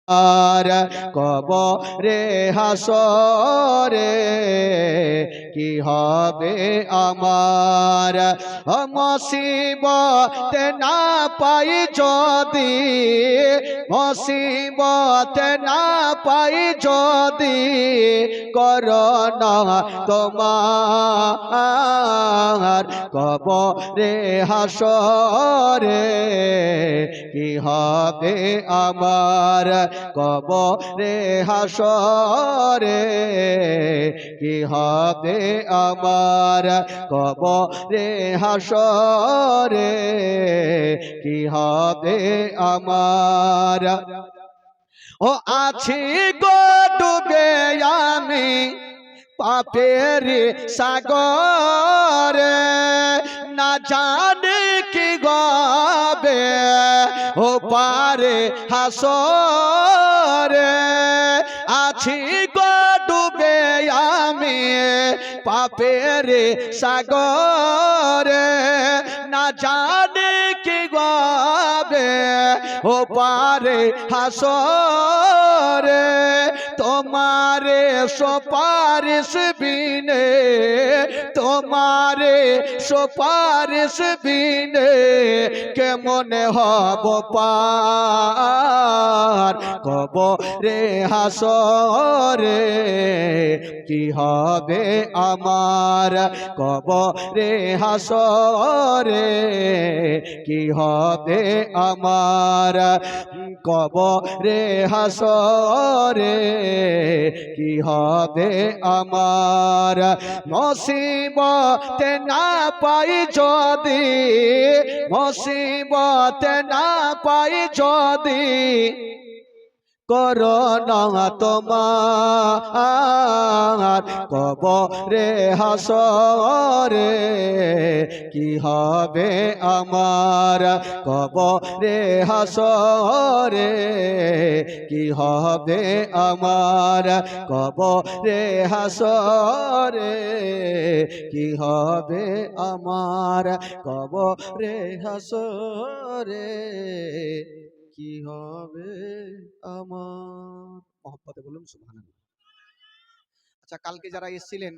আর কবরে হাসরে কি হবে আমার মুসিবত না পাই যদি মুসিবত না পাই যদি করোনা তোমার কবরে হাসরে কি হবে আমার কবরে হাসরে কি হবে আমার কবরে হাসরে কি হবে আমার ও আছি গো ডুবে আমি পাপের সাগরে না জানি কি গবে ও পারে হাসরে আছি গো ডুবে আমি পাপের সাগরে না জানি কি গবে ও পারে হাসরে তোমারে সুপারিশ বিনে তোমারে সুপারিশ বিনে কেমন হব পার কবরে হাসরে কি হবে আমার কবরে হাসরে কি হবে আমার কবরে হাসরে কি হবে আমার মুসিবত না পাই যদি মুসিবত না পাই যদি করোনা তোমার কবরে হাসরে কি হবে আমার কবরে হাসরে কি হবে আমার কবরে হাসরে কি হবে আমার কবরে হাসরে কি হবে আমার মহব্বতে বলুন সুবহানাল্লাহ। আচ্ছা, কালকে যারা এসেছিলেন